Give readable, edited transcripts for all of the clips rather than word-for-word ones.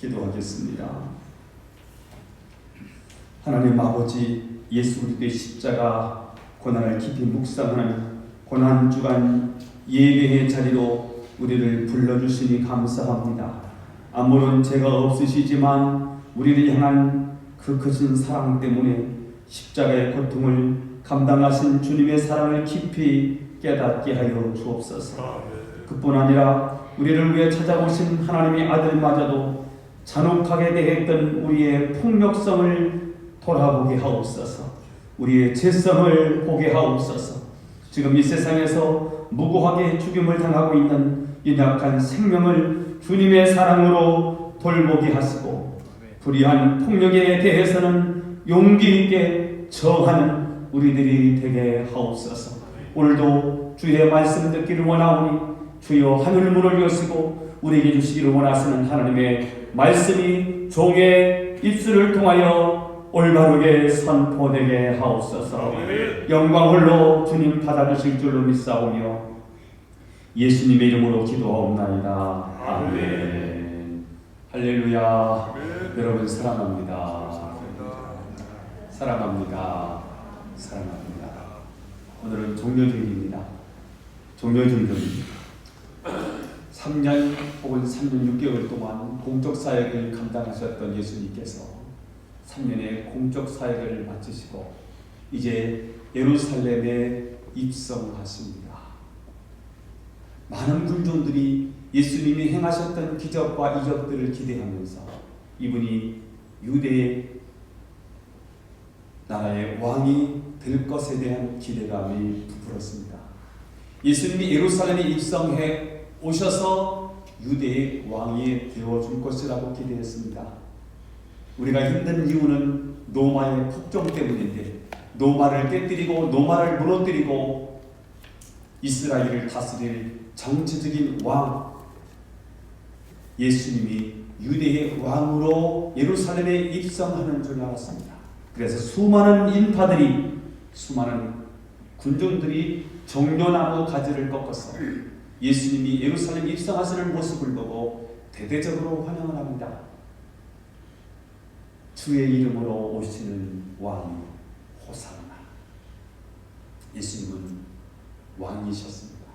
기도하겠습니다. 하나님 아버지, 예수 그리스도의 십자가 고난을 깊이 묵상하는 고난주간 예배의 자리로 우리를 불러주시니 감사합니다. 아무런 죄가 없으시지만 우리를 향한 그 크신 사랑 때문에 십자가의 고통을 감당하신 주님의 사랑을 깊이 깨닫게 하여 주옵소서. 그뿐 아니라 우리를 위해 찾아오신 하나님의 아들마저도 잔혹하게 대했던 우리의 폭력성을 돌아보게 하옵소서. 우리의 죄성을 보게 하옵소서. 지금 이 세상에서 무고하게 죽임을 당하고 있는 연약한 생명을 주님의 사랑으로 돌보게 하시고, 불의한 폭력에 대해서는 용기 있게 저하는 우리들이 되게 하옵소서. 오늘도 주의 말씀 듣기를 원하오니 주여 하늘문을 여시고 우리에게 주시기를 원하시는 하나님의 말씀이 종의 입술을 통하여 올바르게 선포되게 하옵소서. 영광 홀로 주님 받아주실 줄로 믿사오며 예수님의 이름으로 기도하옵나이다. 아멘. 할렐루야. 여러분 사랑합니다. 사랑합니다. 사랑합니다. 오늘은 종료주일입니다. 종료주일입니다. 3년 혹은 3년 6개월 동안 공적 사역을 감당하셨던 예수님께서 3년의 공적 사역을 마치시고 이제 예루살렘에 입성하십니다. 많은 군중들이 예수님이 행하셨던 기적과 이적들을 기대하면서 이분이 유대 나라의 왕이 될 것에 대한 기대감이 부풀었습니다. 예수님이 예루살렘에 입성해 오셔서 유대의 왕이 되어줄 것이라고 기대했습니다. 우리가 힘든 이유는 로마의 폭정 때문인데, 로마를 깨뜨리고 로마를 무너뜨리고 이스라엘을 다스릴 정치적인 왕 예수님이 유대의 왕으로 예루살렘에 입성하는 줄 알았습니다. 그래서 수많은 인파들이, 수많은 군중들이 종려나무 가지를 꺾어서 예수님이 예루살렘에 입성하시는 모습을 보고 대대적으로 환영을 합니다. 주의 이름으로 오시는 왕 호산나. 예수님은 왕이셨습니다.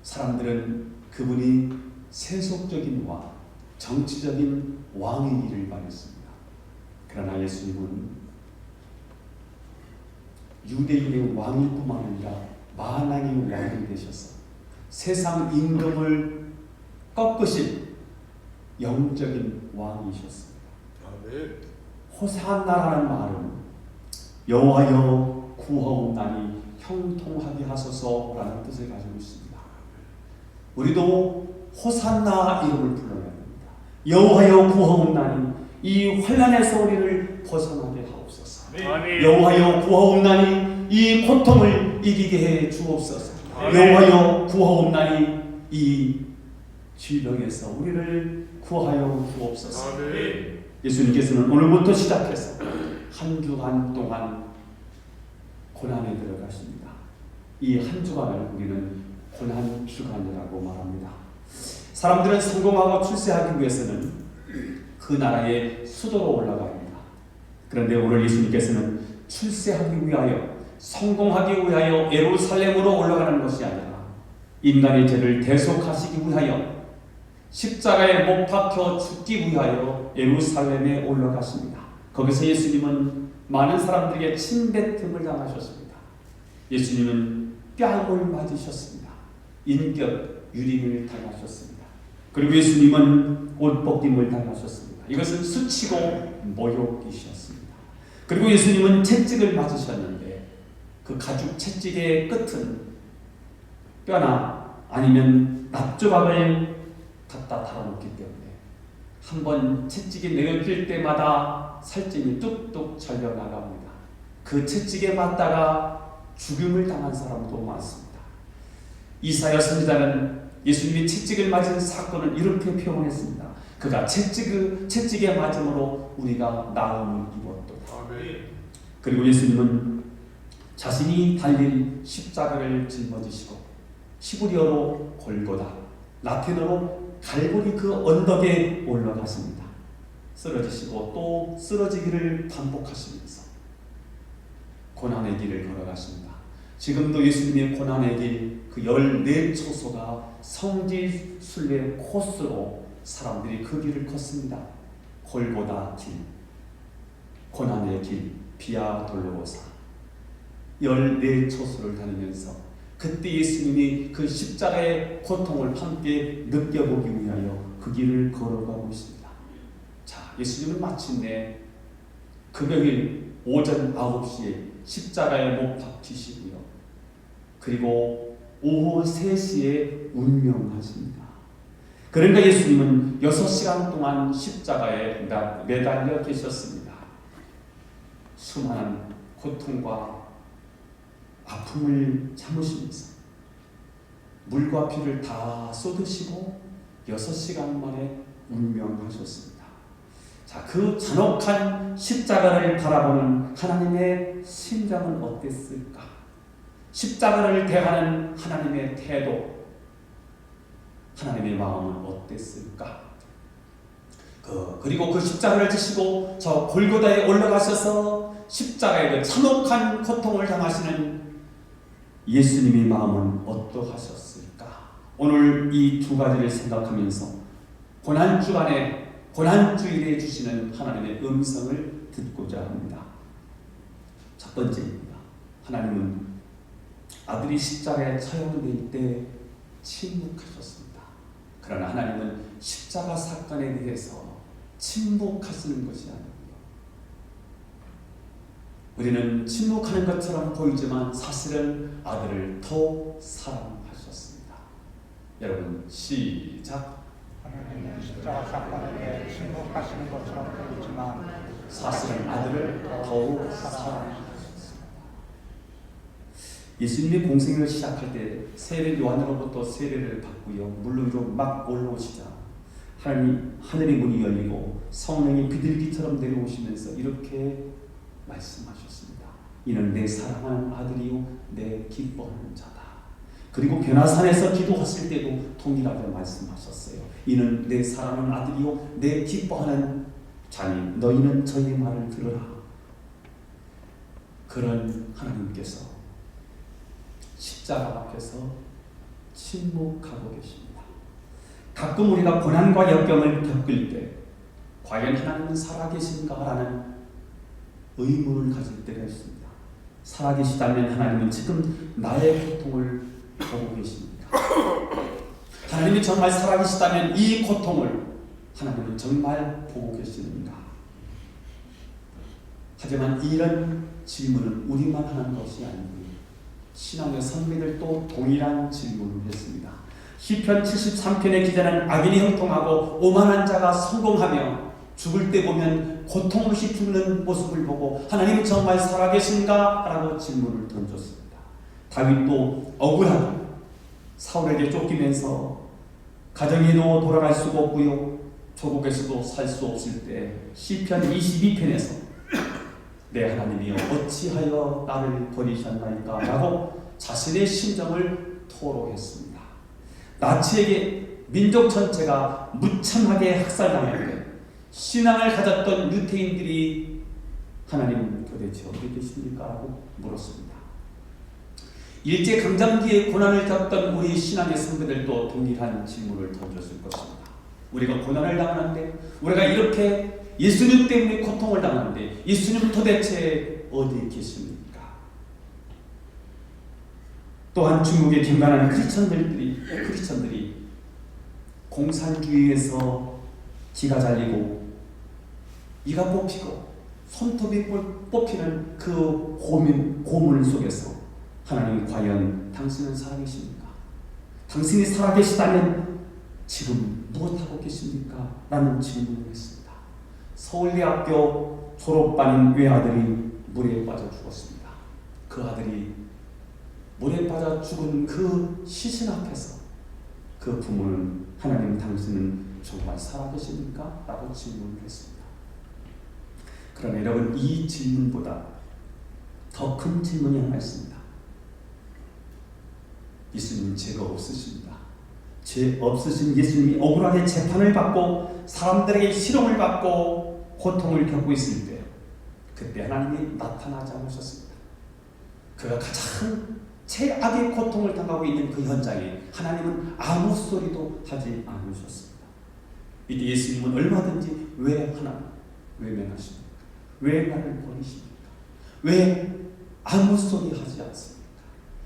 사람들은 그분이 세속적인 왕, 정치적인 왕이기를 바랬습니다. 그러나 예수님은 유대인의 왕일 뿐만 아니라 만왕의 왕이 되셔서 세상 임금을 꺾으신 영적인 왕이셨습니다. 호산나라는 말은 여호와여 구하옵나니 형통하게 하소서라는 뜻을 가지고 있습니다. 우리도 호산나 이름을 불러야 됩니다. 여호와여 구하옵나니 이 환난에서 우리를 벗어나게 하옵소서. 여호와여 구하옵나니 이 고통을 이기게 해 주옵소서. 여호와여 구하옵나니 이 질병에서 우리를 구하여 주옵소서. 예수님께서는 오늘부터 시작해서 한 주간 동안 고난에 들어가십니다. 이 한 주간을 우리는 고난 주간이라고 말합니다. 사람들은 성공하고 출세하기 위해서는 그 나라의 수도로 올라갑니다. 그런데 오늘 예수님께서는 출세하기 위하여, 성공하기 위하여 예루살렘으로 올라가는 것이 아니라 인간의 죄를 대속하시기 위하여, 십자가에 못 박혀 죽기 위하여 예루살렘에 올라가십니다. 거기서 예수님은 많은 사람들에게 침뱉음을 당하셨습니다. 예수님은 뺨을 맞으셨습니다. 인격 유린을 당하셨습니다. 그리고 예수님은 옷벗김을 당하셨습니다. 이것은 수치고 모욕이셨습니다. 그리고 예수님은 채찍을 맞으셨는데 그 가죽 채찍의 끝은 뼈나 아니면 납조각을 갖다 달아놓기 때문에 한번 채찍이 내려질 때마다 살점이 뚝뚝 잘려나갑니다. 그 채찍에 맞다가 죽음을 당한 사람도 많습니다. 이사야 선지자는 예수님이 채찍을 맞은 사건을 이렇게 표현했습니다. 그가 채찍에 맞음으로 우리가 나음을 입었도다. 그리고 예수님은 자신이 달린 십자가를 짊어지시고 히브리어로 골고다, 라틴어로 갈보리 그 언덕에 올라가십니다. 쓰러지시고 또 쓰러지기를 반복하시면서 고난의 길을 걸어가십니다. 지금도 예수님의 고난의 길, 그 14초소가 성지 순례 코스로 사람들이 그 길을 걷습니다. 골고다 길, 고난의 길, 비아 돌로로사 14초소를 다니면서 그때 예수님이 그 십자가의 고통을 함께 느껴보기 위하여 그 길을 걸어가고 있습니다. 자, 예수님은 마침내 금요일 오전 9시에 십자가에 못 박히시고요. 그리고 오후 3시에 운명하십니다. 그러니까 예수님은 6시간 동안 십자가에 매달려 계셨습니다. 수많은 고통과 아픔을 참으시면서 물과 피를 다 쏟으시고 6시간 만에 운명하셨습니다. 자, 그 잔혹한 십자가를 바라보는 하나님의 심정은 어땠을까? 십자가를 대하는 하나님의 태도, 하나님의 마음은 어땠을까? 그리고 그 십자가를 지시고 저 골고다에 올라가셔서 십자가의 그 참혹한 고통을 당하시는 예수님의 마음은 어떠하셨을까? 오늘 이 두 가지를 생각하면서 고난주간에 고난주일에 주시는 하나님의 음성을 듣고자 합니다. 첫 번째입니다. 하나님은 아들이 십자가에 처형될 때 침묵하셨습니다. 그러나 하나님은 십자가 사건에 대해서 침묵하시는 것이 아니고요. 우리는 침묵하는 것처럼 보이지만 사실은 아들을 더 사랑하셨습니다. 여러분 시작. 하나님은 십자가 사건에 침묵하시는 것처럼 보이지만 사실은 아들을 더욱 사랑하셨습니다. 예수님이 공생을 시작할 때 세례 요한으로부터 세례를 받고요. 물 위로 막 올라오시자 하늘의 문이 열리고 성령이 비둘기처럼 내려오시면서 이렇게 말씀하셨습니다. 이는 내 사랑하는 아들이요 내 기뻐하는 자다. 그리고 변화산에서 기도하실 때도 동일하게 말씀하셨어요. 이는 내 사랑하는 아들이요 내 기뻐하는 자니 너희는 저의 말을 들으라. 그런 하나님께서 십자가 앞에서 침묵하고 계십니다. 가끔 우리가 고난과 역경을 겪을 때 과연 하나님은 살아계신가라는 의문을 가질 때가 있습니다. 살아계시다면 하나님은 지금 나의 고통을 보고 계십니까? 하나님이 정말 살아계시다면 이 고통을 하나님은 정말 보고 계시는가? 하지만 이런 질문은 우리만 하는 것이 아니고요. 신앙의 선배들도 동일한 질문을 했습니다. 시편 73편의 기자는 악인이 형통하고 오만한 자가 성공하며 죽을 때 보면 고통 없이 죽는 모습을 보고 하나님 정말 살아계신가? 라고 질문을 던졌습니다. 다윗도 억울하게 사울에게 쫓기면서 가정에도 돌아갈 수가 없고요. 조국에서도 살 수 없을 때 시편 22편에서 내 하나님이여 어찌하여 나를 버리셨나이까? 라고 자신의 심정을 토로했습니다. 나치에게 민족 전체가 무참하게 학살당할 때 신앙을 가졌던 유태인들이 하나님 도대체 어디 계십니까? 라고 물었습니다. 일제강점기에 고난을 겪던 우리 신앙의 선배들도 동일한 질문을 던졌을 것입니다. 우리가 고난을 당하는데, 우리가 이렇게 예수님 때문에 고통을 당하는데 예수님은 도대체 어디에 계십니까? 또한 중국의 경건한 크리스천들이 공산주의에서 기가 잘리고 이가 뽑히고 손톱이 뽑히는 그 고문 속에서 하나님 과연 당신은 살아계십니까? 당신이 살아계시다면 지금 무엇하고 계십니까? 라는 질문을 했습니다. 서울대학교 졸업반인 외아들이 물에 빠져 죽었습니다. 그 아들이 물에 빠져 죽은 그 시신 앞에서 그 부모는 하나님 당신은 정말 살아계십니까? 라고 질문을 했습니다. 그러나 여러분 이 질문보다 더 큰 질문이 하나 있습니다. 예수님 죄가 없으십니다. 죄 없으신 예수님이 억울하게 재판을 받고 사람들에게 실형을 받고 고통을 겪고 있을 때 그때 하나님이 나타나지 않으셨습니다. 그가 가장 최악의 고통을 당하고 있는 그 현장에 하나님은 아무 소리도 하지 않으셨습니다. 이때 예수님은 얼마든지 왜 하나님 외면하십니까? 왜 나를 버리십니까? 왜 아무 소리 하지 않습니까?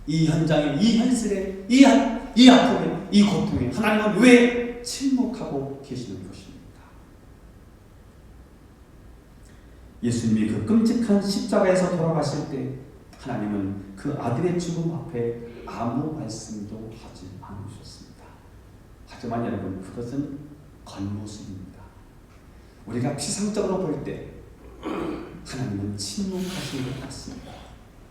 이 현장에, 이 현실에, 이 아픔에, 이 고통에 하나님은 왜 침묵하고 계시는 것입니까? 예수님이 그 끔찍한 십자가에서 돌아가실 때 하나님은 그 아들의 죽음 앞에 아무 말씀도 하지 않으셨습니다. 하지만 여러분, 그것은 겉모습입니다. 우리가 피상적으로 볼 때 하나님은 침묵하신 것 같습니다.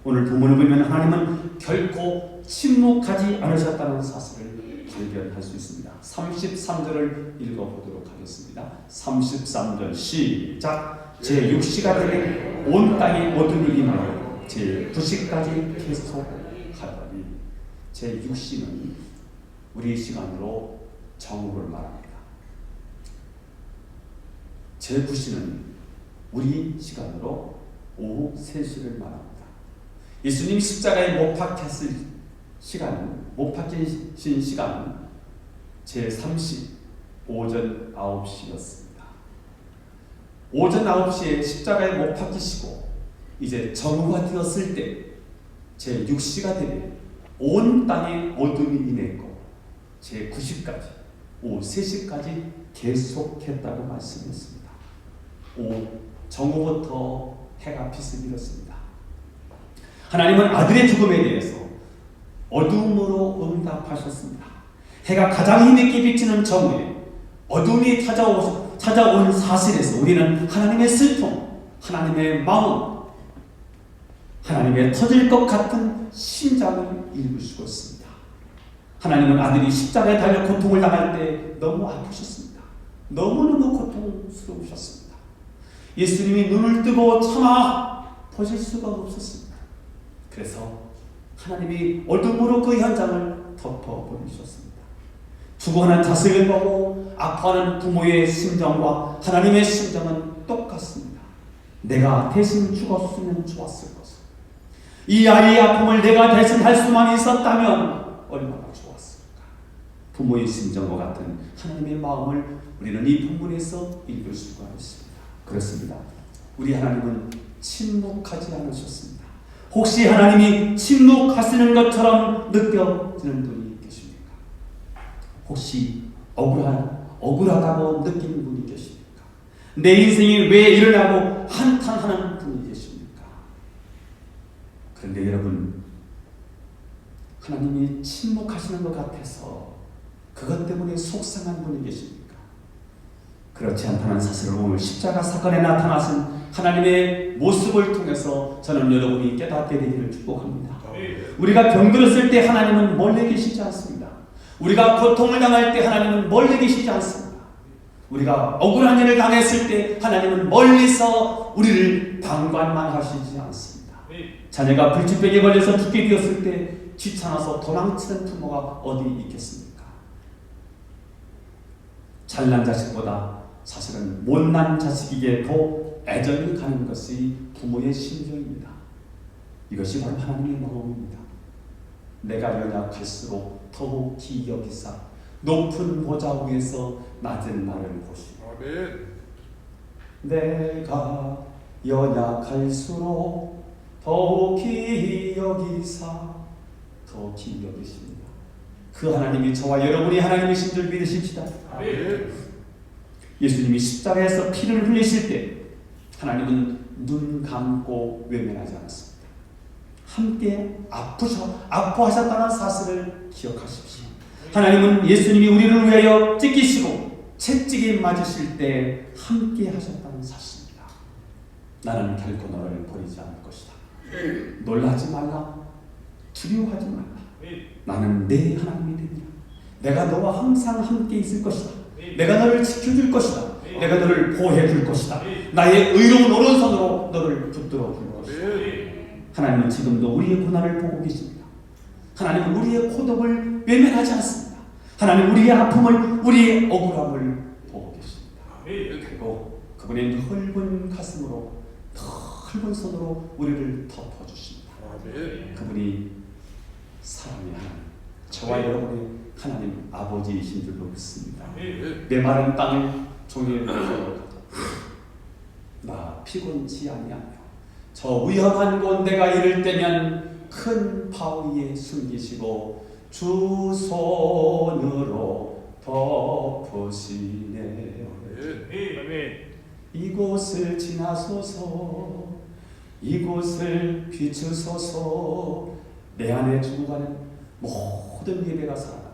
오늘 본문을 보면 하나님은 결코 침묵하지 않으셨다는 사실을 발견할 수 있습니다. 33절을 읽어보도록 하겠습니다. 33절 시작. 제6시가 되면 온 땅에 어둠이 임하여 제9시까지 계속하더니, 제6시는 우리 시간으로 정오를 말합니다. 제9시는 우리 시간으로 오후 3시를 말합니다. 예수님이 십자가에 못 박혔을 시간은, 못 박히신 시간은 제3시 오전 9시였습니다. 오전 9시에 십자가에 못 박히시고 이제 정오가 되었을 때 제6시가 되면 온 땅에 어둠이 임했고 제9시까지 오후 3시까지 계속했다고 말씀했습니다. 정오부터 해가 빛을 잃었습니다. 하나님은 아들의 죽음에 대해서 어둠으로 응답하셨습니다. 해가 가장 힘있게 비치는 정오에 어둠이 찾아온 사실에서 우리는 하나님의 슬픔, 하나님의 마음, 하나님의 터질 것 같은 심장을 읽을 수가 있습니다. 하나님은 아들이 십자가에 달려 고통을 당할 때 너무 아프셨습니다. 너무너무 고통스러우셨습니다. 예수님이 눈을 뜨고 차마 보실 수가 없었습니다. 그래서 하나님이 어둠으로 그 현장을 덮어버리셨습니다. 죽어가는 자식을 보고 아파하는 부모의 심정과 하나님의 심정은 똑같습니다. 내가 대신 죽었으면 좋았을 것을. 이 아이의 아픔을 내가 대신 할 수만 있었다면 얼마나 좋았을까. 부모의 심정과 같은 하나님의 마음을 우리는 이 본문에서 읽을 수가 있습니다. 그렇습니다. 우리 하나님은 침묵하지 않으셨습니다. 혹시 하나님이 침묵하시는 것처럼 느껴지는 분이 계십니까? 혹시 억울하다고 느끼는 분이 계십니까? 내 인생이 왜 일어나고 한탄하는 분이 계십니까? 그런데 여러분, 하나님이 침묵하시는 것 같아서 그것 때문에 속상한 분이 계십니까? 그렇지 않다는 사실을 오늘 십자가 사건에 나타나신 하나님의 모습을 통해서 저는 여러분이 깨닫게 되기를 축복합니다. 우리가 병들었을 때 하나님은 멀리 계시지 않습니다. 우리가 고통을 당할 때 하나님은 멀리 계시지 않습니다. 우리가 억울한 일을 당했을 때 하나님은 멀리서 우리를 방관만 하시지 않습니다. 자녀가 불치병에 걸려서 죽게 되었을 때 귀찮아서 도망치는 부모가 어디 있겠습니까? 잘난 자식보다 사실은 못난 자식에게 더 애정이 가는 것이 부모의 심정입니다. 이것이 바로 하나님의 마음입니다. 내가 연약할수록 더욱 기여기사 높은 보좌 위에서 낮은 나를 보시고, 내가 연약할수록 더욱 기여기사 더 기여기십니다. 그 하나님이 저와 여러분이 하나님이신 줄 믿으십시다. 예수님이 십자가에서 피를 흘리실 때 하나님은 눈 감고 외면하지 않았습니다. 함께 아파하셨다는 사실을 기억하십시오. 하나님은 예수님이 우리를 위하여 찢기시고 채찍에 맞으실 때 함께 하셨다는 사실입니다. 나는 결코 너를 버리지 않을 것이다. 놀라지 말라. 두려워하지 말라. 나는 내 하나님이 되리라. 내가 너와 항상 함께 있을 것이다. 내가 너를 지켜줄 것이다. 내가 너를 보호해 줄 것이다. 나의 의로운 오른손으로 너를 붙들어 줄 것이다. 하나님은 지금도 우리의 고난을 보고 계십니다. 하나님은 우리의 고독을 외면하지 않습니다. 하나님 우리의 아픔을, 우리의 억울함을 보고 계십니다. 그리고 그분의 넓은 가슴으로, 넓은 손으로 우리를 덮어주십니다. 그분이 사랑의 하나님, 저와 여러분의 하나님 아버지이신 줄로 믿습니다. 메마른 땅을 종일 나 피곤치 아니하며 저 위험한 곳 내가 이를 때면 큰 바위에 숨기시고 주 손으로 덮으시네. 이곳을 지나소서, 이곳을 비추소서. 내 안에 죽어가는 모든 예배가 살아납니다.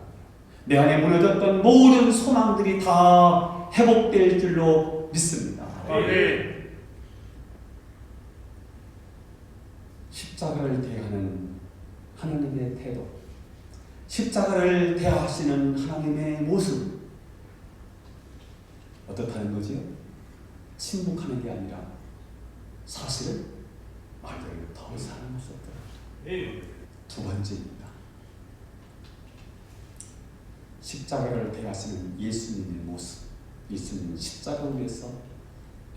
내 안에 무너졌던 모든 소망들이 다 회복될 줄로 믿습니다. 십자가를 대하는 하나님의 태도, 십자가를 대하시는 하나님의 모습, 어떻다는 거지요? 침묵하는 게 아니라 사실은 아이들을 더 사랑하셨더라. 두 번째입니다. 십자가를 대하시는 예수님의 모습. 예수님은 십자가를 위해서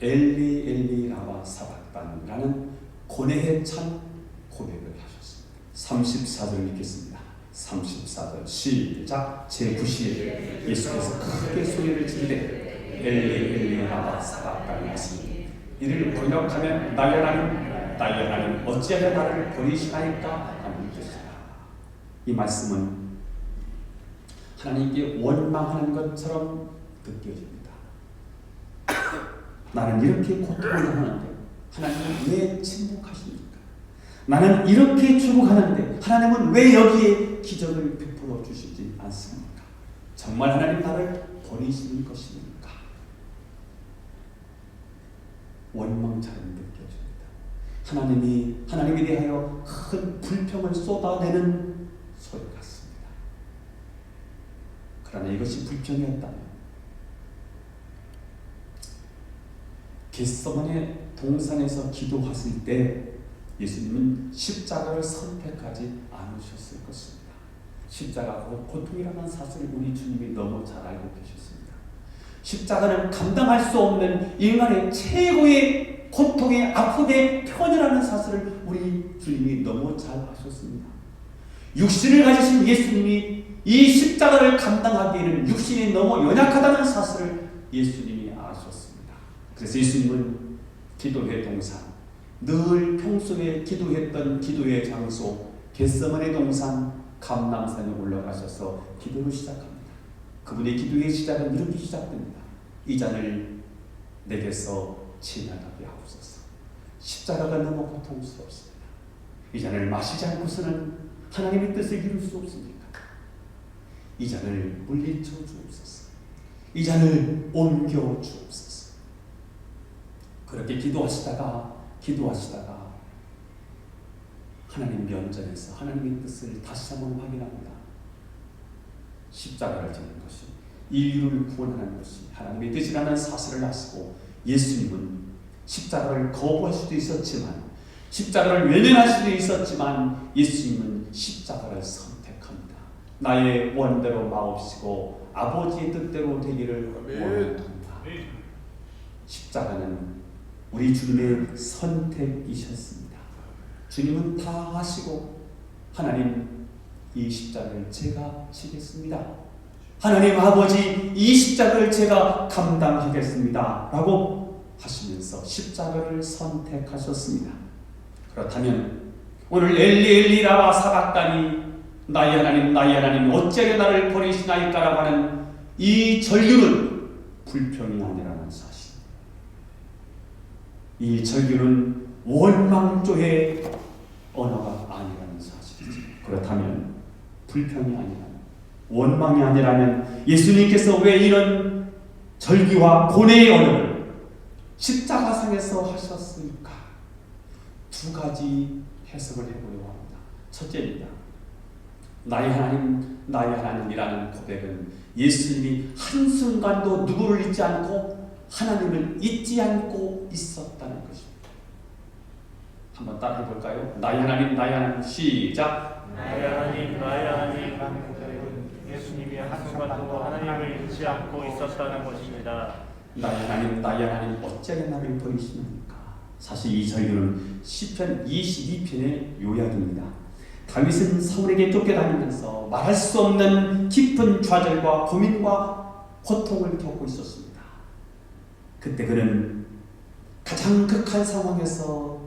엘리 엘리 라마 사박단이라는 고뇌에 찬 고백을 하셨습니다. 34절 읽겠습니다. 34절 시작. 제9시에 예수께서 크게 소리를 지르되 엘리 엘리 라마 사박단이 하시니 이를 번역하면 나의 하나님 나의 하나님 어찌하여 나를 버리시나이까 하는 뜻이다. 이 말씀은 하나님께 원망하는 것처럼 느껴집니다. 나는 이렇게 고통을 당하는데 하나님은 왜 침묵하십니까? 나는 이렇게 죽어가는데 하나님은 왜 여기에 기적을 베풀어 주시지 않습니까? 정말 하나님 나를 버리시는 것입니까? 원망처럼 느껴집니다. 하나님에 대하여 큰 불평을 쏟아내는 소리 같습니다. 그러나 이것이 불평이었다면 겟세마네 동산에서 기도하실 때 예수님은 십자가를 선택하지 않으셨을 것입니다. 십자가 고통이라는 사실을 우리 주님이 너무 잘 알고 계셨습니다. 십자가는 감당할 수 없는 인간의 최고의 고통의 아픔의 편이라는 사실을 우리 주님이 너무 잘 아셨습니다. 육신을 가지신 예수님이 이 십자가를 감당하기에는 육신이 너무 연약하다는 사실을 예수님이 아셨습니다. 그래서 예수님은 기도의 동산, 늘 평소에 기도했던 기도의 장소 겟세마네 동산 감람산에 올라가셔서 기도를 시작합니다. 그분의 기도의 시작은 이렇게 시작됩니다. 이 잔을 내게서 지나가게 하옵소서. 십자가가 너무 고통스럽습니다. 이 잔을 마시지 않고서는 하나님의 뜻을 이룰 수 없습니다. 이 잔을 물리쳐 주옵소서. 이 잔을 옮겨 주옵소서. 그렇게 기도하시다가 하나님 면전에서 하나님의 뜻을 다시 한번 확인합니다. 십자가를 지는 것이 인류를 구원하는 것이 하나님의 뜻이라는 사실을 아시고 예수님은 십자가를 거부할 수도 있었지만 십자가를 외면할 수도 있었지만 예수님은 십자가를 선택합니다. 나의 원대로 마옵시고 아버지의 뜻대로 되기를 원합니다. 십자가는 우리 주님의 선택이셨습니다. 주님은 다 하시고 하나님 이 십자가를 제가 지겠습니다. 하나님 아버지 이 십자가를 제가 감당하겠습니다 라고 하시면서 십자가를 선택하셨습니다. 그렇다면 오늘 엘리 엘리 라마 사박다니 나의 하나님 어찌하여 나를 버리시나이까 라고 하는 이 절규는 불평이 아니라는 사실, 이 절규는 원망조의 언어가 아니라는 사실이죠. 그렇다면 불평이 아니라 원망이 아니라면 예수님께서 왜 이런 절규와 고뇌의 언어를 십자가상에서 하셨을까? 두 가지 해석을 해보려고 합니다. 첫째입니다. 나의 하나님이라는 고백은 예수님이 한순간도 누구를 잊지 않고 하나님을 잊지 않고 있었다는 것입니다. 한번 따라 해볼까요? 나의 하나님 시작. 나의 하나님 예수님이 한순간도 순간도 하나님을 잊지 않고 있었다는 것입니다. 나의 하나님 어찌하여 나를 버리시는가? 사실 이 설교는 시편 22편의 요약입니다. 다윗은 사울에게 쫓겨다니면서 말할 수 없는 깊은 좌절과 고민과 고통을 겪고 있었습니다. 그때 그는 가장 극한 상황에서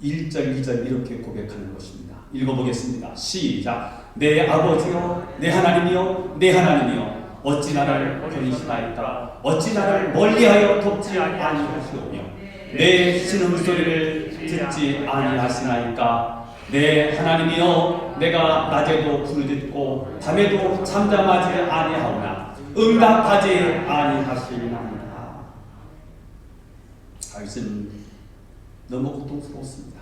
1절, 2절 이렇게 고백하는 것입니다. 읽어보겠습니다. 시작. 내 아버지여, 내 하나님이여, 내 하나님이여, 어찌 나를 버리시나이까? 어찌 나를 멀리하여 돕지 아니하시오며, 내 신음소리를 듣지 아니하시나이까? 내 하나님이여, 내가 낮에도 부르짖고 밤에도 잠잠하지 아니하오나 응답하지 아니하시나이다. 다윗은 너무 고통스러웠습니다.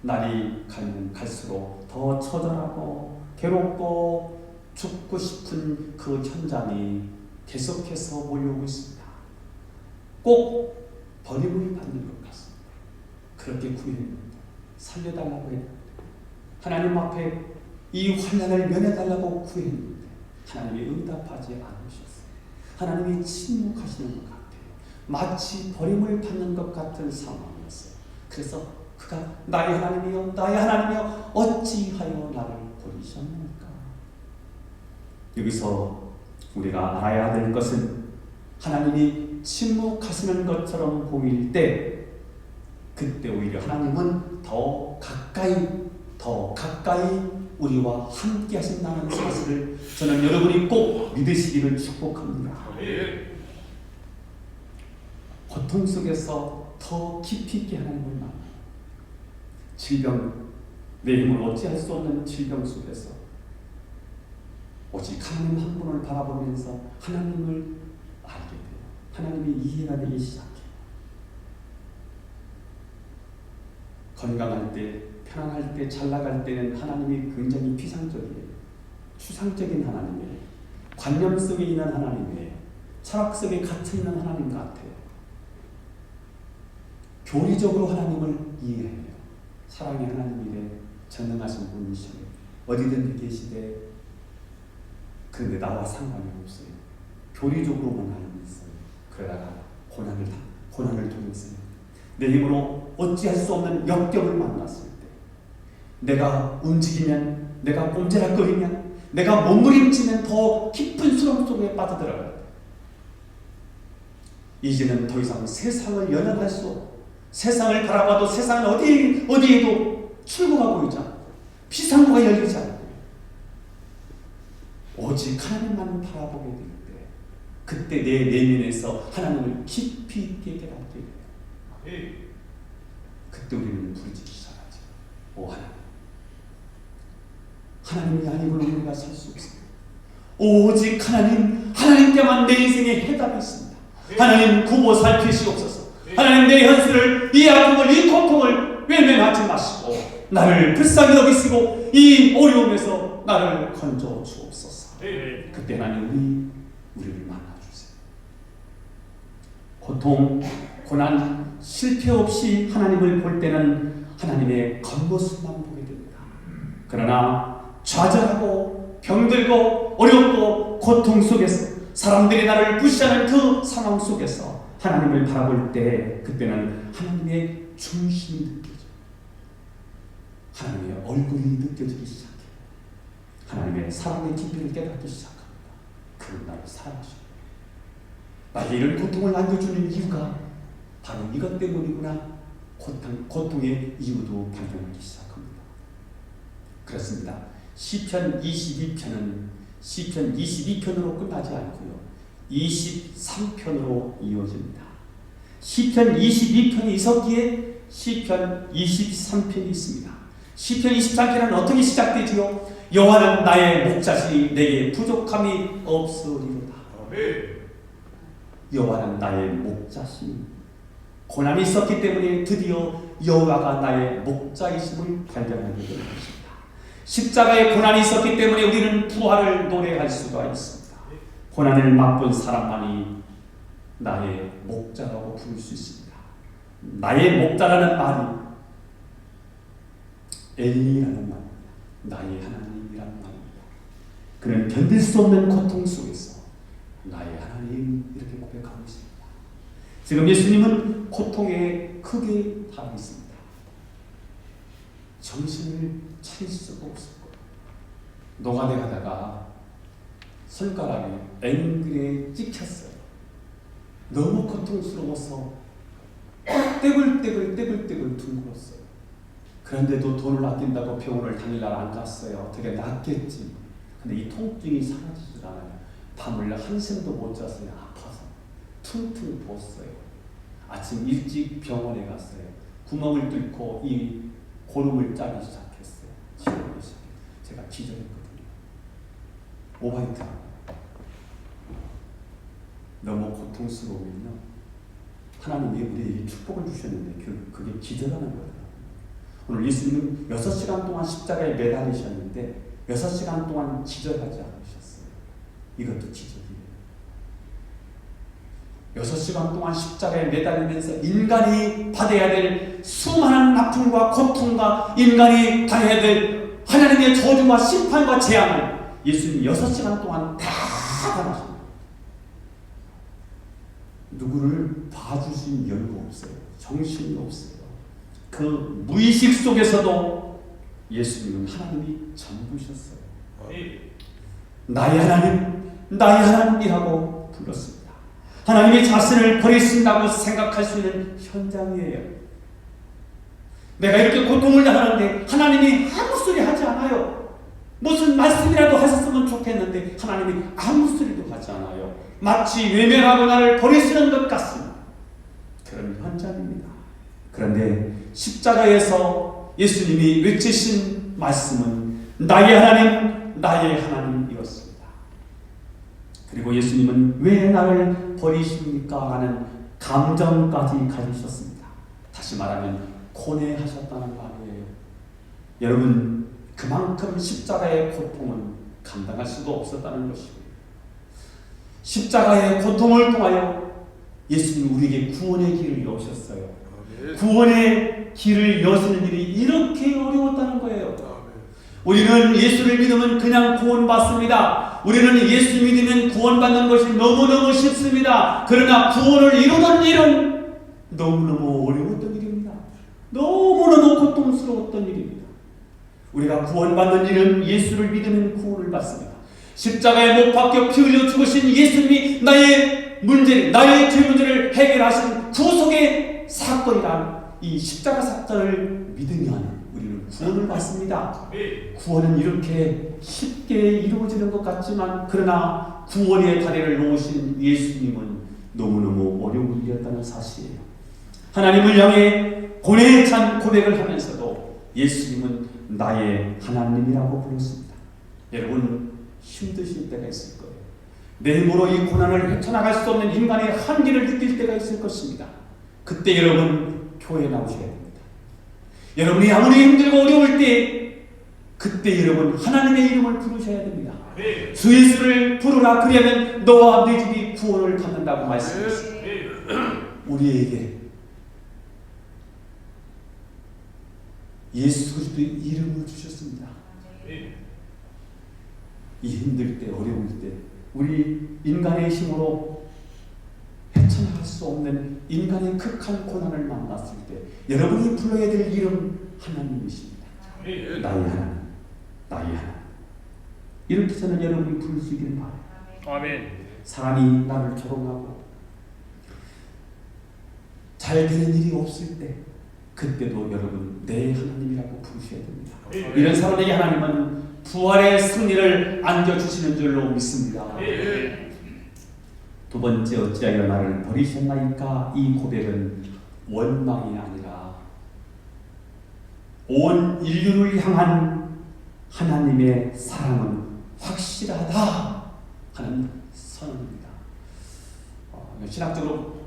날이 가면 갈수록 더 처절하고 괴롭고 죽고 싶은 그 현장이 계속해서 몰려오고 있습니다. 꼭 버림을 받는 것 같습니다. 그렇게 구했는데, 살려달라고 했는데, 하나님 앞에 이 환난을 면해달라고 구했는데 하나님이 응답하지 않으셨어요. 하나님이 침묵하시는 것 같아요. 마치 버림을 받는 것 같은 상황이었어요. 그래서 그가 나의 하나님이여, 나의 하나님이여, 어찌하여 나를 버리셨는가? 여기서 우리가 알아야 될 것은, 하나님이 침묵하시는 것처럼 보일 때, 그때 오히려 하나님은 더 가까이 우리와 함께 하신다는 사실을 저는 여러분이 꼭 믿으시기를 축복합니다. 고통 속에서 더 깊이 있게 하나님을 만나요. 질병, 내 힘을 어찌할 수 없는 질병 속에서 오직 하나님 한 분을 바라보면서 하나님을 알게 돼요. 하나님이 이해가 되기 시작해요. 건강할 때, 편안할 때, 잘 나갈 때는 하나님이 굉장히 피상적이에요. 추상적인 하나님이에요. 관념 속에 있는 하나님이에요. 철학 속에 갇혀있는 하나님 같아요. 교리적으로 하나님을 이해해요. 사랑의 하나님이래 전능하신 분이시래 어디든 계시되, 그런데 나와 상관이 없어요. 교리적으로만 알고 있어요. 그러다가 고난을 통해서요, 내 힘으로 어찌할 수 없는 역경을 만났을 때, 내가 움직이면, 내가 꼼지락거리면, 내가 몸부림치면 더 깊은 수렁 속에 빠져들어가요. 이제는 더 이상 세상을 연연할 수 없고, 세상을 바라봐도 세상은 어디에도 출구가 보이지 않고 피상구가 열리지 않고, 오직 하나님만 바라보게 될 때, 그때 내 내면에서 하나님을 깊이 있게 깨닫게 돼요. 그때 우리는 부르짖기 시작하죠. 오 하나님이 아니고는 우리가 살 수 없습니다. 오직 하나님께만 내 인생의 해답이 있습니다. 하나님 구보 살피시옵소서. 하나님 내 현실을, 이 아픔을, 이 고통을 외면하지 마시고 나를 불쌍히 여기시고 이 어려움에서 나를 건져 주옵소서. 그때 하나님 우리를 만나주세요. 고통, 고난, 실패 없이 하나님을 볼 때는 하나님의 겉모습만 보게 됩니다. 그러나 좌절하고 병들고 어렵고 고통 속에서 사람들이 나를 무시하는 그 상황 속에서 하나님을 바라볼 때, 그때는 하나님의 중심이 느껴져요. 하나님의 얼굴이 느껴지기 시작해요. 하나님의 사랑의 깊이를 깨닫기 시작합니다. 그는 나를 사랑하시고 나에게 이런 고통을 안겨주는 이유가 바로 이것 때문이구나. 고통의 이유도 발견하기 시작합니다. 그렇습니다. 시편 22편으로 끝나지 않고요, 23편으로 이어집니다. 시편 22편이 있었기에 시편 23편이 있습니다. 시편 23편은 어떻게 시작되지요? 여호와는 나의 목자시니 내게 부족함이 없으리로다. 여호와는 나의 목자시니, 고난이 있었기 때문에 드디어 여호와가 나의 목자이심을 발견하게 된 것입니다. 십자가의 고난이 있었기 때문에 우리는 부활을 노래할 수가 있습니다. 고난을 맛본 사람만이 나의 목자라고 부를 수 있습니다. 나의 목자라는 말이 엘리라는 말입니다. 나의 하나님이라는 말입니다. 그는 견딜 수 없는 고통 속에서 나의 하나님 이렇게 고백하고 있습니다. 지금 예수님은 고통에 크게 달아 있습니다. 정신을 차릴 수가 없을 거예요. 노가다 가다가 손가락이 앵글에 찍혔어요. 너무 고통스러워서 떼굴떼굴 둥글었어요. 그런데도 돈을 아낀다고 병원을 당일날 안 갔어요. 어떻게 낫겠지. 근데 이 통증이 사라지질 않아요. 밤을 한숨도 못 잤어요. 아파서 퉁퉁 부었어요. 아침 일찍 병원에 갔어요. 구멍을 뚫고 이 고름을 짜기 시작했어요. 치료하기 시작했어요. 제가 기절했거든요. 오바이트. 너무 고통스러우면요, 하나님이 우리에게 축복을 주셨는데 그게 기절하는 거예요. 오늘 예수님은 6시간 동안 십자가에 매달리셨는데 6시간 동안 기절하지 않으셨어요. 이것도 기적이에요. 6시간 동안 십자가에 매달리면서 인간이 받아야 될 수많은 아픔과 고통과 인간이 당해야 될 하나님의 저주와 심판과 재앙을 예수님이 6시간 동안 다 당하십니다. 누구를 봐주신 여유가 없어요. 정신이 없어요. 그 무의식 속에서도 예수님은 하나님이 전부셨어요. 나의 하나님, 나의 하나님이라고 불렀습니다. 하나님이 자신을 버리신다고 생각할 수 있는 현장이에요. 내가 이렇게 고통을 당하는데 하나님이 아무 소리 하지 않아요. 무슨 말씀이라도 하셨으면 좋겠는데 하나님이 아무 소리도 하지 않아요. 마치 외면하고 나를 버리시는 것 같습니다. 그런 현장입니다. 그런데 십자가에서 예수님이 외치신 말씀은 나의 하나님, 나의 하나님이었습니다. 그리고 예수님은 왜 나를 버리십니까? 하는 감정까지 가지셨습니다. 다시 말하면 고뇌하셨다는 말이에요. 여러분, 그만큼 십자가의 고통은 감당할 수도 없었다는 것이고요. 십자가의 고통을 통하여 예수님 우리에게 구원의 길을 여셨어요. 구원의 길을 여시는 일이 이렇게 어려웠다는 거예요. 우리는 예수를 믿으면 그냥 구원받습니다. 우리는 예수 믿으면 구원받는 것이 너무너무 쉽습니다. 그러나 구원을 이루는 일은 너무너무 어려웠던 일입니다. 너무너무 고통스러웠던 일입니다. 우리가 구원받는 일은 예수를 믿으면 구원을 받습니다. 십자가에 못 박혀 피 흘려 죽으신 예수님이 나의 문제, 나의 죄 문제를 해결하신 구속의 사건이란 이 십자가 사건을 믿으면 우리는 구원을 받습니다. 구원은 이렇게 쉽게 이루어지는 것 같지만 그러나 구원의 다리를 놓으신 예수님은 너무너무 어려운 일이었다는 사실이에요. 하나님을 향해 고뇌에 찬 고백을 하면서도 예수님은 나의 하나님이라고 불렀습니다. 여러분, 힘드실 때가 있을 거예요. 내 힘으로 이 고난을 헤쳐나갈 수 없는 인간의 한계를 느낄 때가 있을 것입니다. 그때 여러분 교회에 나오셔야 됩니다. 여러분이 아무리 힘들고 어려울 때 그때 여러분 하나님의 이름을 부르셔야 됩니다. 주 예수를 부르라. 그리하면 너와 네 집이 구원을 받는다고 말씀했습니다. 우리에게 예수 그리스도의 이름을 주셨습니다. 이 힘들 때, 어려울 때, 우리 인간의 힘으로 헤쳐나갈 수 없는 인간의 극한 고난을 만났을 때 여러분이 불러야 될 이름 하나님이십니다. 나의 하나님, 나의 하나님. 이렇게 저는 여러분이 부를 수 있기를 바라요. 아멘. 사람이 나를 조롱하고 잘 되는 일이 없을 때 그때도 여러분 내 하나님이라고 부르셔야 됩니다. 이런 사람에게 하나님은 부활의 승리를 안겨주시는 줄로 믿습니다. 두 번째, 어찌하여 나를 버리셨나이까? 이 고백은 원망이 아니라 온 인류를 향한 하나님의 사랑은 확실하다 하는 선언입니다. 신학적으로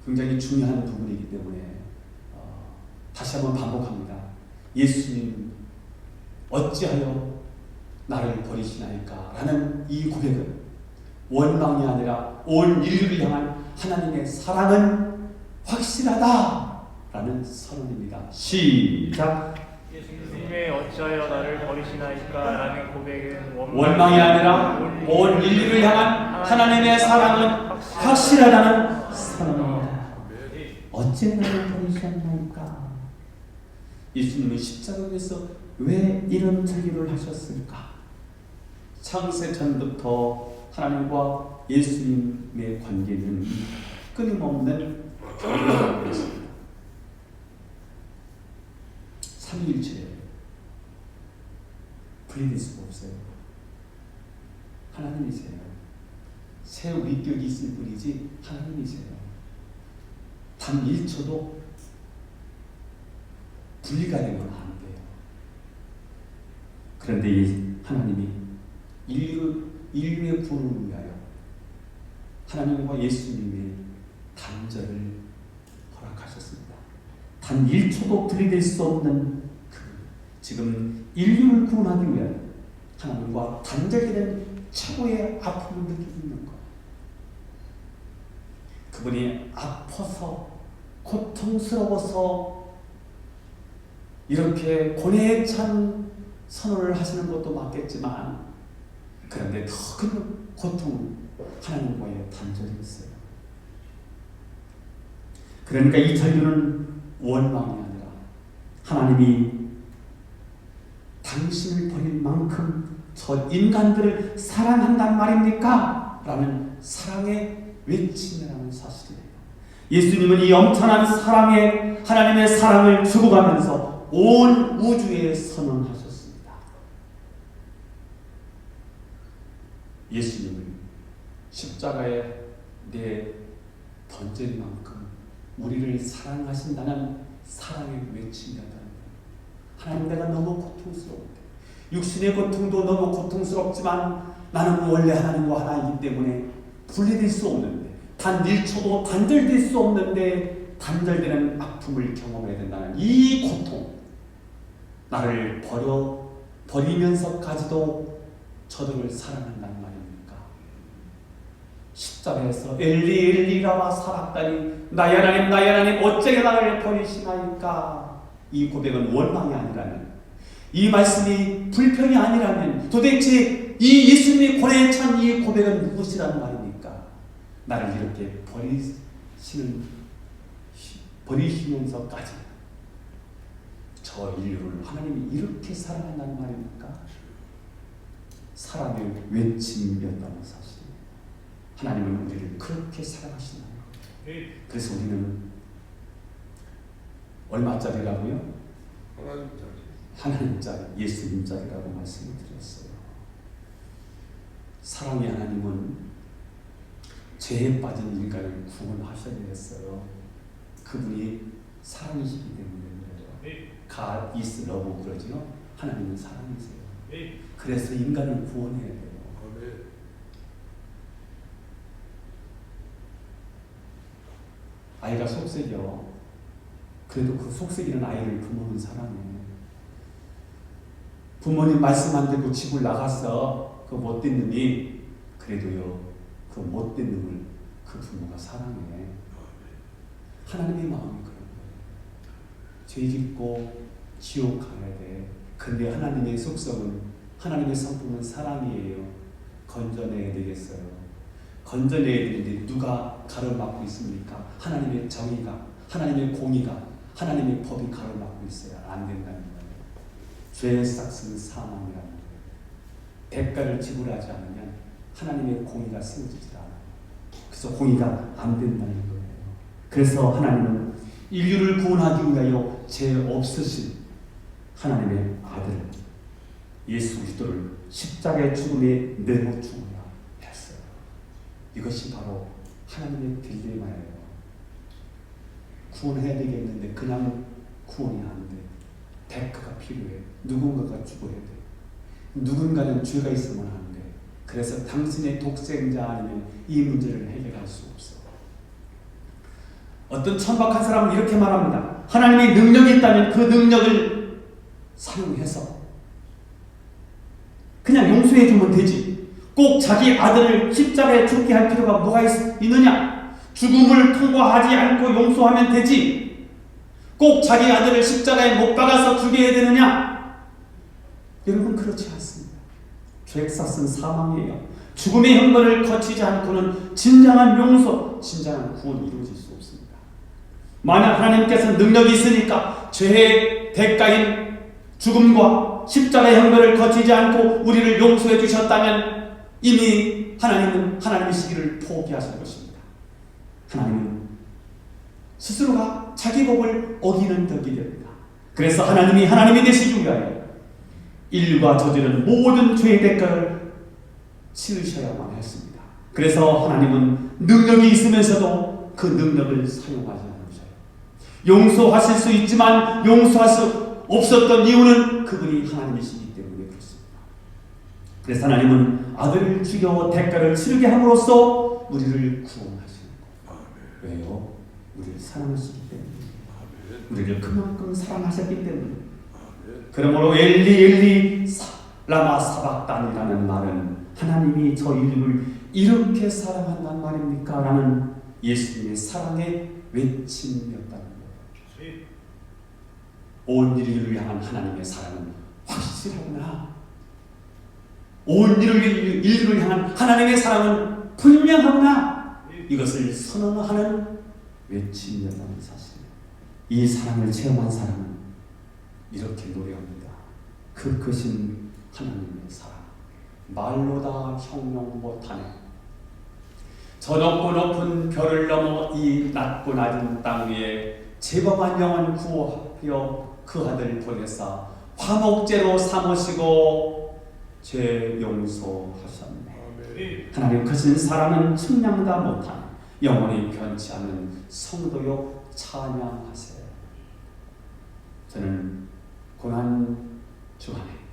굉장히 중요한 부분이기 때문에 다시 한번 반복합니다. 예수님 어찌하여 나를 버리시나이까? 라는 이 고백은 원망이 아니라 온 인류를 향한 하나님의 사랑은 확실하다 라는 선언입니다. 시작! 예수님의 중에 어찌하여 나를 버리시나이까? 라는 고백은 원망이 아니라 온 인류를 향한 하나님의 사랑은 확실하다는 선언입니다. 어찌 나를 버리셨나이까? 예수님은 십자가에서 왜 이런 절규를 하셨을까? 창세 전부터 하나님과 예수님의 관계는 끊임없는 교류였습니다. 삼위일체예요. 분리될 수가 없어요. 하나님이세요. 새 위격이 있을 뿐이지 하나님이세요. 단 1초도 분리가 되면 안 돼요. 그런데 이 하나님이 인류의 구원을 위하여 하나님과 예수님의 단절을 허락하셨습니다. 단 1초도 분리될 수 없는 지금 인류를 구원하기 위하여 하나님과 단절된 최고의 아픔을 느끼고 있는 것. 그분이 아파서 고통스러워서 이렇게 고뇌에 찬 선언을 하시는 것도 맞겠지만, 그런데 더 큰 고통은 하나님과의 단절이었어요. 그러니까 이 절규는 원망이 아니라 하나님이 당신을 버릴 만큼 저 인간들을 사랑한단 말입니까? 라는 사랑의 외침이라는 사실이에요. 예수님은 이 엄청난 사랑에 하나님의 사랑을 주고 가면서 온 우주에 선언하셨습니다. 예수님은 십자가에 내 던질 만큼 우리를 사랑하신다는 사랑의 외침이었다는 거예요. 하나님, 내가 너무 고통스러운데, 육신의 고통도 너무 고통스럽지만 나는 원래 하나님과 하나이기 때문에 분리될 수 없는데, 단 1초도 단절될 수 없는데 단절되는 아픔을 경험해야 된다는 이 고통, 나를 버리면서까지도 저들을 사랑한다는 말입니까? 십자가에서 엘리 엘리 라마 사박다니, 나의 하나님 나의 하나님 어찌하여 나를 버리시나이까? 이 고백은 원망이 아니라면, 이 말씀이 불평이 아니라면 도대체 이 예수님의 고뇌에 찬 이 고백은 무엇이라는 말입니까? 나를 이렇게 버리시면서까지 저 인류를 하나님이 이렇게 사랑한다는 말입니까? 사랑의 외침이었다는 사실. 하나님은 우리를 그렇게 사랑하시나요? 그래서 우리는 얼마짜리라고요? 하나님짜리, 예수님짜리라고 말씀을 드렸어요. 사랑의 하나님은 죄에 빠진 인간을 구원하셔야 했어요. 그분이 사랑이시기 때문에 그래요. God is love 그러죠. 하나님은 사랑이세요. 그래서 인간을 구원해야 돼요. 아이가 속색이요. 그래도 그 속색이는 아이를 부모는 사랑해요. 부모님 말씀 안 듣고 집을 나갔어. 그 못된 놈이, 그래도요, 그 못된 놈을 그 부모가 사랑해. 하나님의 마음이 그런 거예요. 죄 짓고 지옥 가야 돼. 근데 하나님의 속성은, 하나님의 성품은 사랑이에요. 건져내야 되겠어요. 건져내야 되는데 누가 가로막고 있습니까? 하나님의 정의가, 하나님의 공의가, 하나님의 법이 가로막고 있어야 안 된다는 거예요. 죄의 삭스는 사망이라는 거예요. 대가를 지불하지 않으면 하나님의 공의가 세워지지 않아요. 그래서 공의가 안 된다는 거예요. 그래서 하나님은 인류를 구원하기 위하여 죄 없으신 하나님의 아들 예수 그리스도를 십자가의 죽음에 내어 죽어야 했어요. 이것이 바로 하나님의 딜레마예요. 구원해야 되겠는데 그냥 구원이 안 돼. 대가가 필요해. 누군가가 죽어야 돼. 누군가는 죄가 있으면 안 돼. 그래서 당신의 독생자 아니면 이 문제를 해결할 수 없어. 어떤 천박한 사람은 이렇게 말합니다. 하나님의 능력이 있다면 그 능력을 사용해서 그냥 용서해 주면 되지. 꼭 자기 아들을 십자가에 죽게 할 필요가 뭐가 있느냐? 죽음을 통과하지 않고 용서하면 되지. 꼭 자기 아들을 십자가에 못 박아서 죽여야 되느냐? 여러분 그렇지 않습니다. 죄악사은 사망이에요. 죽음의 형벌을 거치지 않고는 진정한 용서, 진정한 구원이 이루어질 수 없습니다. 만약 하나님께서 능력이 있으니까 죄의 대가인 죽음과 십자가의 형벌을 거치지 않고 우리를 용서해 주셨다면 이미 하나님은 하나님의 시기를 포기하실 것입니다. 하나님은 스스로가 자기 법을 어기는 덕이 됩니다. 그래서 하나님이 되시기 위하여 인류가 저지른 모든 죄의 대가를 치르셔야만 했습니다. 그래서 하나님은 능력이 있으면서도 그 능력을 사용하지 않으셔요. 용서하실 수 있지만 용서할 수 없었던 이유는 그분이 하나님이시기 때문에 그렇습니다. 그래서 하나님은 아들을 죽여 대가를 치르게 함으로써 우리를 구원하시는 거예요. 왜요? 우리를 사랑하시기 때문에. 우리를 그만큼 사랑하셨기 때문에. 그러므로 엘리 라마 사박단이라는 말은 하나님이 저 인류를 이렇게 사랑한단 말입니까? 라는 예수님의 사랑의 외침이었다는 거예요. 온 인류를 향한 하나님의 사랑은 확실하구나. 온 인류를 향한 하나님의 사랑은 분명하구나. 이것을 선언하는 외침이었다는 사실이에요. 이 사랑을 체험한 사람은 이렇게 노래합니다. 그 크신 하나님의 사랑 말로다 형용 못하네. 저 높고 높은 별을 넘어 이 낮고 낮은 땅 위에 제법한 영혼 구하여 그 아들 보내사 화목제로 삼으시고 죄 용서하셨네. 하나님 크신 사랑은 측량다 못하네. 영원히 변치 않는 성도요 찬양하세요. 저는 고난 주간에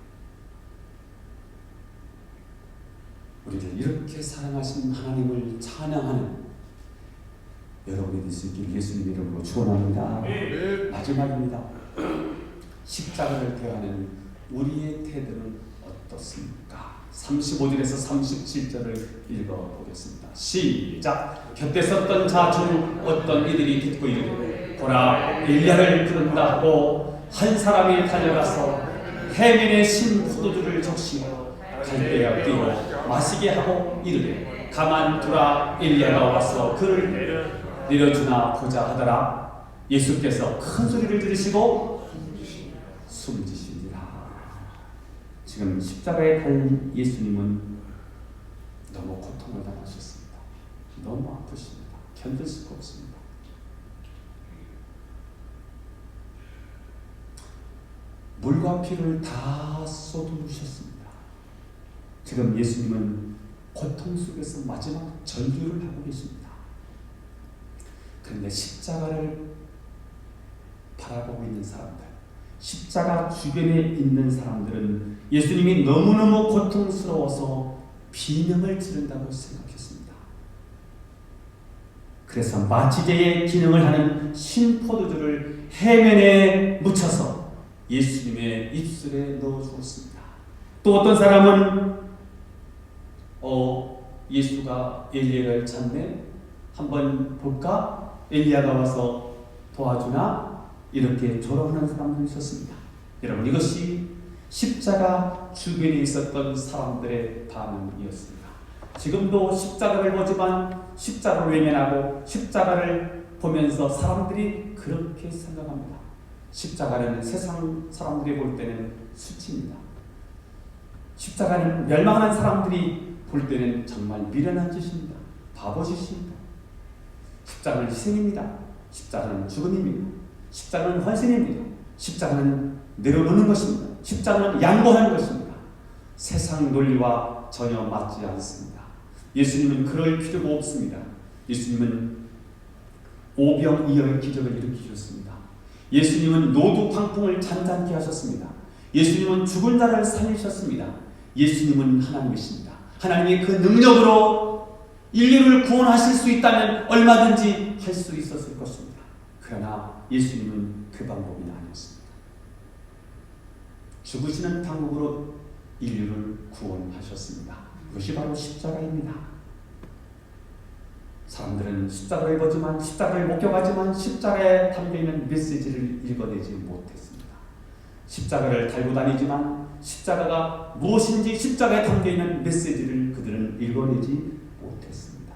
우리를 이렇게 사랑하신 하나님을 찬양하는 여러분이 될 수 있기를 예수님 이름으로 축원합니다. 마지막입니다. 십자가를 대하는 우리의 태도는 어떻습니까? 35절에서 37절을 읽어보겠습니다. 시작. 곁에 섰던 자 중 어떤 이들이 듣고 이르되 보라 엘리야를 부른다 하고 한 사람이 달려가서 해면에 신 포도주를 적시고 갈대에 끼워 마시게 하고 이르되 가만두라 엘리야가 와서 그를 내려주나 보자 하더라. 예수께서 큰 소리를 들으시고 숨지시니라. 지금 십자가에 달린 예수님은 너무 고통을 당하셨습니다. 너무 아프십니다. 견딜 수가 없습니다. 물과 피를 다 쏟으셨습니다. 지금 예수님은 고통 속에서 마지막 전주를 하고 계십니다. 그런데 십자가를 바라보고 있는 사람들, 십자가 주변에 있는 사람들은 예수님이 너무너무 고통스러워서 비명을 지른다고 생각했습니다. 그래서 마취제의 기능을 하는 신포도주를 해면에 묻혀서 예수님의 입술에 넣어주었습니다. 또 어떤 사람은 예수가 엘리야를 찾네? 한번 볼까? 엘리야가 와서 도와주나? 이렇게 조롱하는 사람들이 있었습니다. 여러분 이것이 십자가 주변에 있었던 사람들의 반응이었습니다. 지금도 십자가를 보지만 십자가를 외면하고 십자가를 보면서 사람들이 그렇게 생각합니다. 십자가는 세상 사람들이 볼 때는 수치입니다. 십자가는 멸망하는 사람들이 볼 때는 정말 미련한 짓입니다. 바보 짓입니다. 십자가는 희생입니다. 십자가는 죽음입니다. 십자가는 헌신입니다. 십자가는 내려놓는 것입니다. 십자가는 양보하는 것입니다. 세상 논리와 전혀 맞지 않습니다. 예수님은 그럴 필요가 없습니다. 예수님은 오병이어의 기적을 일으키셨습니다. 예수님은 노두 광풍을 잔잔케 하셨습니다. 예수님은 죽은 자를 살리셨습니다. 예수님은 하나님이십니다. 하나님이 그 능력으로 인류를 구원하실 수 있다면 얼마든지 할 수 있었을 것입니다. 그러나 예수님은 그 방법이 아니었습니다. 죽으시는 방법으로 인류를 구원하셨습니다. 그것이 바로 십자가입니다. 사람들은 십자가를 보지만 십자가를 목격하지만 십자가에 담겨있는 메시지를 읽어내지 못했습니다. 십자가를 달고 다니지만 십자가가 무엇인지 십자가에 담겨있는 메시지를 그들은 읽어내지 못했습니다.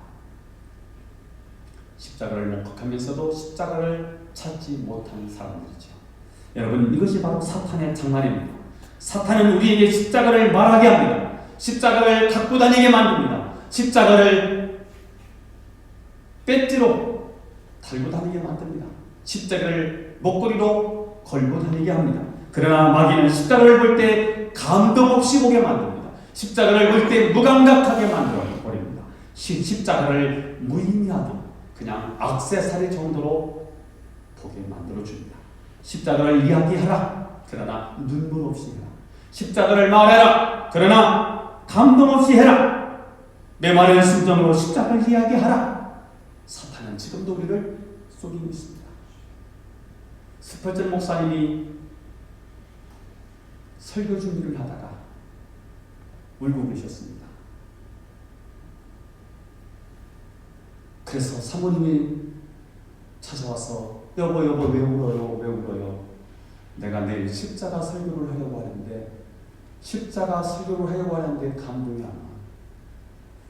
십자가를 목격하면서도 십자가를 찾지 못한 사람들이죠. 여러분, 이것이 바로 사탄의 장난입니다. 사탄은 우리에게 십자가를 말하게 합니다. 십자가를 갖고 다니게 만듭니다. 십자가를 배지로 달고 다니게 만듭니다. 십자가를 목걸이로 걸고 다니게 합니다. 그러나 마귀는 십자가를 볼 때 감동 없이 보게 만듭니다. 십자가를 볼 때 무감각하게 만들어 버립니다. 십자가를 무의미하고 그냥 액세서리 정도로 보게 만들어 줍니다. 십자가를 이야기하라. 그러나 눈물 없이 해라. 십자가를 말해라. 그러나 감동 없이 해라. 메마른 심정으로 십자가를 이야기하라. 사탄은 지금도 우리를 속이고 있습니다. 스펄전 목사님이 설교 준비를 하다가 울고 계셨습니다. 그래서 사모님이 찾아와서 여보 왜 울어요? 내가 내일 십자가 설교를 하려고 하는데 감동이 안 와.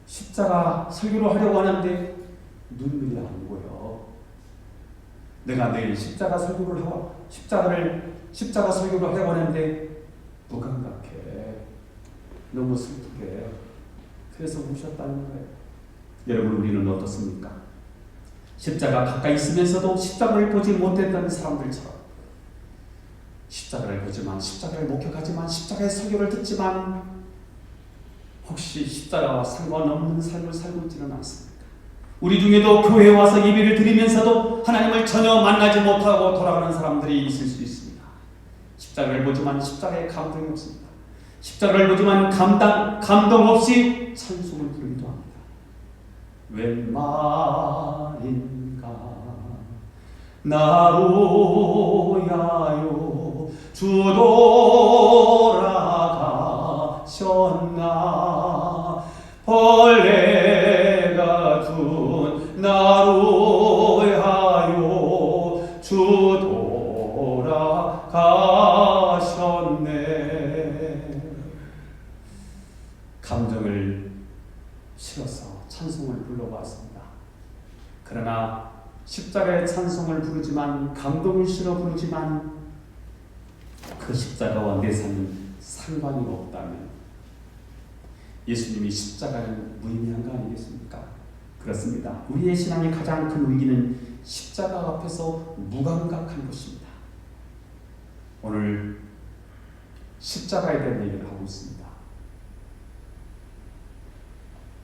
십자가 설교를 하려고 하는데 눈물이 안 보여. 내가 내일 십자가 설교를 하려고 하는데 무감각해. 너무 슬프게. 그래서 우셨다는 거예요. 여러분, 우리는 어떻습니까? 십자가 가까이 있으면서도 십자가를 보지 못했던 사람들처럼 십자가를 보지만, 십자가를 목격하지만, 십자가의 설교를 듣지만 혹시 십자가와 상관없는 삶을 살고 있지는 않습니까? 우리 중에도 교회에 와서 예배를 드리면서도 하나님을 전혀 만나지 못하고 돌아가는 사람들이 있을 수 있습니다. 십자가를 보지만 십자가에 감동이 없습니다. 십자가를 보지만 감동 없이 찬송을 부르기도 합니다. 웬 말인가 나로야요 주 돌아가셨나 벌레가 둔 나로야요 주 돌아가셨네. 감정을 실어서 찬송을 불러봤습니다. 그러나 십자가의 찬송을 부르지만, 감동을 실어 부르지만 그 십자가와 내 삶은 상관이 없다면 예수님이 십자가는 무의미한 거 아니겠습니까? 그렇습니다. 우리의 신앙의 가장 큰 위기는 십자가 앞에서 무감각한 것입니다. 오늘 십자가에 대한 얘기를 하고 있습니다.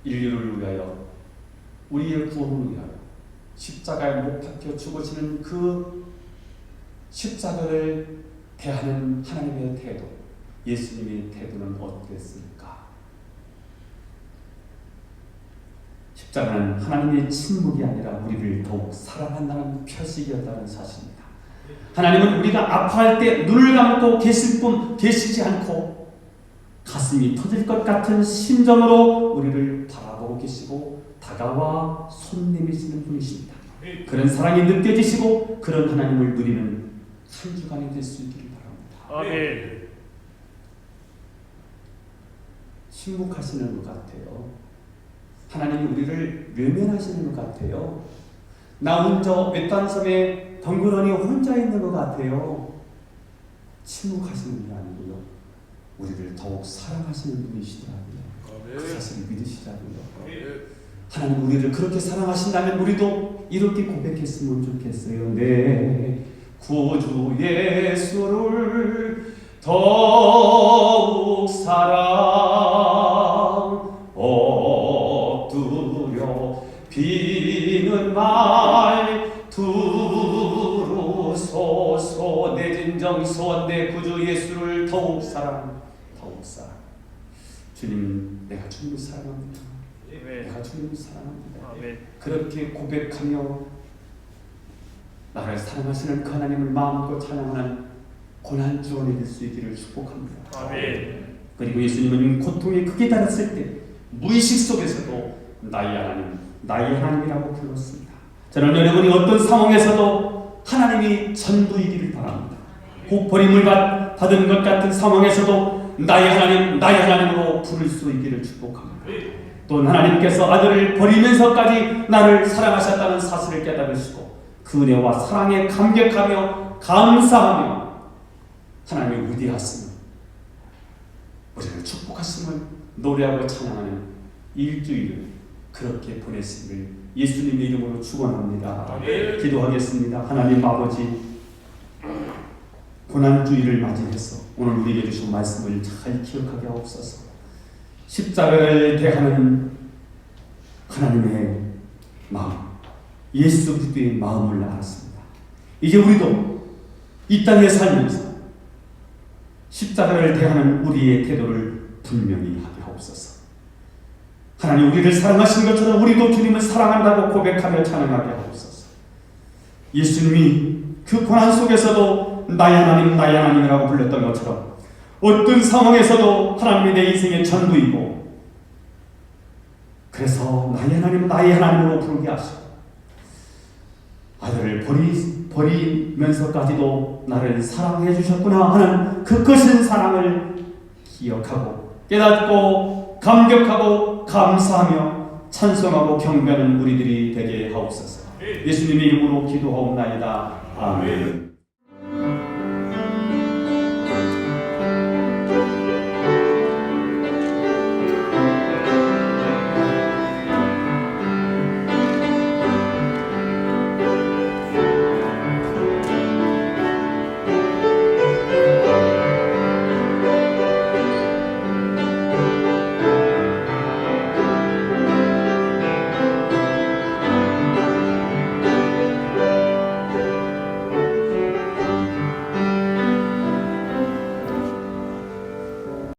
인류를 위하여, 우리의 구원을 위하여 십자가에 못 박혀 죽어지는 그 십자가를 대하는 하나님의 태도, 예수님의 태도는 어땠을까? 십자가는 하나님의 침묵이 아니라 우리를 더욱 사랑한다는 표식이었다는 사실입니다. 하나님은 우리가 아파할 때 눈을 감고 계실 뿐 계시지 않고 가슴이 터질 것 같은 심정으로 우리를 바라보고 계시고 다가와 손 내미시는 분이십니다. 그런 사랑이 느껴지시고 그런 하나님을 누리는 한 주간이 될 수 있기를 바랍니다. 아멘. 침묵하시는 것 같아요. 하나님이 우리를 외면하시는 것 같아요. 나 혼자 외딴 섬에 덩그러니 혼자 있는 것 같아요. 침묵하시는 게 아니고요, 우리를 더욱 사랑하시는 분이시더라고요. 그 사실을 믿으시자고요. 하나님 우리를 그렇게 사랑하신다면 우리도 이렇게 고백했으면 좋겠어요. 내 구주 예수를 더욱 사랑 엎드려 비는 말투로 소소 내 진정소 내 구주 예수를 더욱 사랑. 주님, 내가 주님을 사랑합니다. 내가 주님을 사랑합니다. 아멘. 그렇게 고백하며 나를 사랑하시는 그 하나님을 마음껏 찬양하는 고난주원이 될 수 있기를 축복합니다. 아멘. 그리고 예수님은 고통이 크게 달았을 때 무의식 속에서도 나의 하나님이라고 불렀습니다. 저는 여러분이 어떤 상황에서도 하나님이 전부이기를 바랍니다. 혹 버림을 받은 것 같은 상황에서도 나의 하나님, 나의 하나님으로 부를 수 있기를 축복합니다. 또 하나님께서 아들을 버리면서까지 나를 사랑하셨다는 사실을 깨달으시고 그 은혜와 사랑에 감격하며 감사하며 하나님의 위대하심을, 우리를 축복하심을 노래하고 찬양하는 일주일을 그렇게 보냈음을 예수님의 이름으로 축원합니다. 기도하겠습니다. 하나님 아버지, 고난주일을 맞이해서 오늘 우리에게 주신 말씀을 잘 기억하게 하옵소서. 십자가를 대하는 하나님의 마음, 예수 그리스도의 마음을 알았습니다. 이제 우리도 이 땅에 살면서 십자가를 대하는 우리의 태도를 분명히 하게 하옵소서. 하나님, 우리를 사랑하신 것처럼 우리도 주님을 사랑한다고 고백하며 찬양하게 하옵소서. 예수님이 그 고난 속에서도 나의 하나님, 나의 하나님이라고 불렀던 것처럼 어떤 상황에서도 하나님이 내 인생의 전부이고, 그래서 나의 하나님, 나의 하나님으로 부르게 하시고 아들을 버리면서까지도 나를 사랑해 주셨구나 하는 그 크신 사랑을 기억하고 깨닫고 감격하고 감사하며 찬송하고 경배하는 우리들이 되게 하옵소서. 예수님의 이름으로 기도하옵나이다. 아멘.